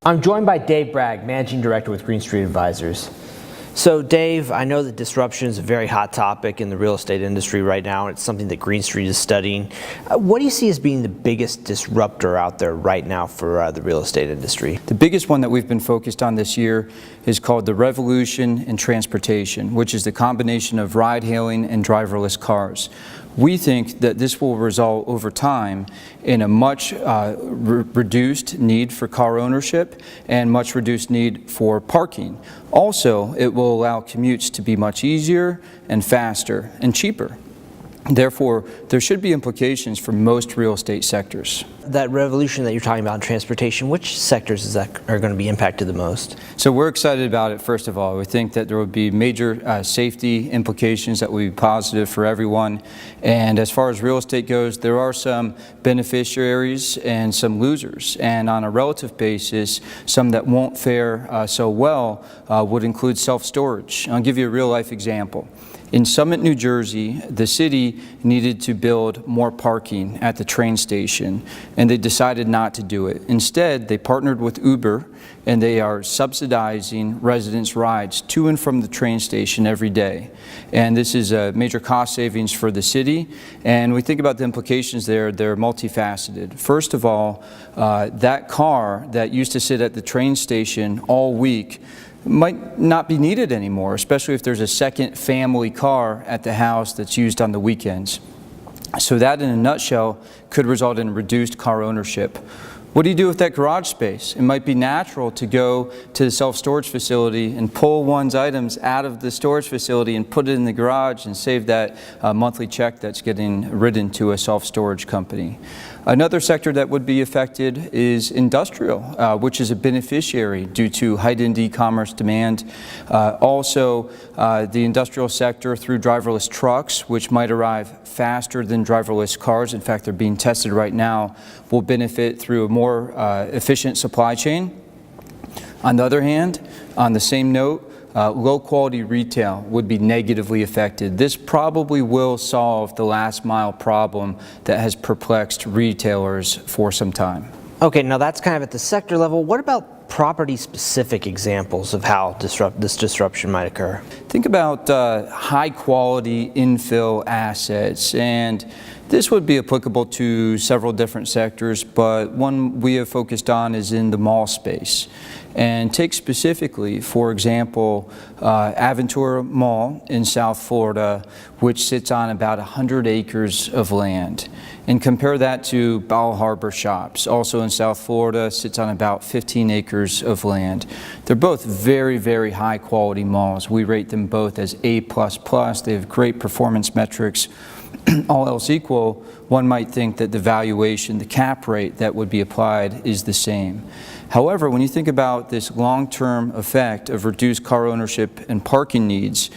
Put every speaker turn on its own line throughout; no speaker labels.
I'm joined by Dave Bragg, Managing Director with Green Street Advisors. So Dave, I know that disruption is a very hot topic in the real estate industry right now, and it's something that Green Street is studying. What do you see as being the biggest disruptor out there right now for the real estate industry?
The biggest one that we've been focused on this year is called the revolution in transportation, which is the combination of ride-hailing and driverless cars. We think that this will result over time in a much reduced need for car ownership and much reduced need for parking. Also, it will allow commutes to be much easier and faster and cheaper. Therefore, there should be implications for most real estate sectors.
That revolution that you're talking about in transportation, which sectors are going to be impacted the most?
So we're excited about it, first of all. We think that there will be major safety implications that will be positive for everyone. And as far as real estate goes, there are some beneficiaries and some losers. And on a relative basis, some that won't fare so well would include self-storage. I'll give you a real-life example. In Summit, New Jersey, the city needed to build more parking at the train station, and they decided not to do it. Instead, they partnered with Uber, and they are subsidizing residents' rides to and from the train station every day. And this is a major cost savings for the city, and we think about the implications there. They're multifaceted. First of all, that car that used to sit at the train station all week might not be needed anymore, especially if there's a second family car at the house that's used on the weekends. So that, in a nutshell, could result in reduced car ownership. What do you do with that garage space? It might be natural to go to the self-storage facility and pull one's items out of the storage facility and put it in the garage and save that monthly check that's getting written to a self-storage company. Another sector that would be affected is industrial, which is a beneficiary due to heightened e-commerce demand. Also, the industrial sector through driverless trucks, which might arrive faster than driverless cars. In fact, they're being tested right now, will benefit through a more efficient supply chain. On the other hand, on the same note, low-quality retail would be negatively affected. This probably will solve the last-mile problem that has perplexed retailers for some time.
Okay, now that's kind of at the sector level. What about property-specific examples of how this disruption might occur?
Think about high-quality infill assets, and this would be applicable to several different sectors, but one we have focused on is in the mall space. And take specifically, for example, Aventura Mall in South Florida, which sits on about 100 acres of land. And compare that to Bal Harbour Shops, also in South Florida, sits on about 15 acres of land. They're both very, very high quality malls. We rate them both as A++. They have great performance metrics. All else equal, one might think that the valuation, the cap rate that would be applied is the same. However, when you think about this long-term effect of reduced car ownership and parking needs,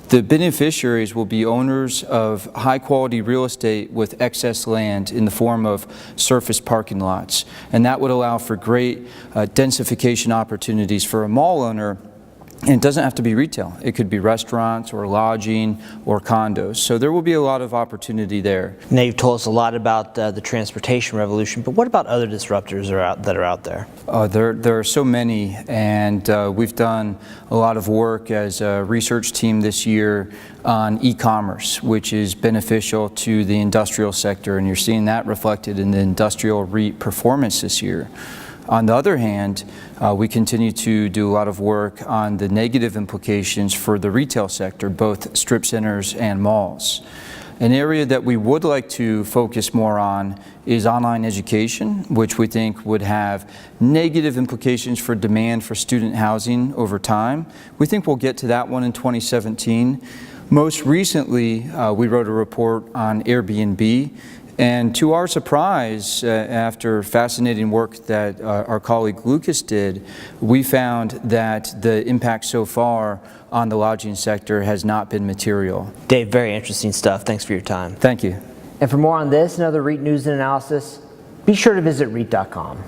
the beneficiaries will be owners of high-quality real estate with excess land in the form of surface parking lots. And that would allow for great densification opportunities for a mall owner. And it doesn't have to be retail. It could be restaurants or lodging or condos. So there will be a lot of opportunity there.
Now you've told us a lot about the transportation revolution, but what about other disruptors that are out there?
There are so many, and we've done a lot of work as a research team this year on e-commerce, which is beneficial to the industrial sector, and you're seeing that reflected in the industrial REIT performance this year. On the other hand, we continue to do a lot of work on the negative implications for the retail sector, both strip centers and malls. An area that we would like to focus more on is online education, which we think would have negative implications for demand for student housing over time. We think we'll get to that one in 2017. Most recently, we wrote a report on Airbnb. And to our surprise, after fascinating work that our colleague Lucas did, we found that the impact so far on the lodging sector has not been material.
Dave, very interesting stuff. Thanks for your time.
Thank you.
And for more on this and other REIT news and analysis, be sure to visit REIT.com.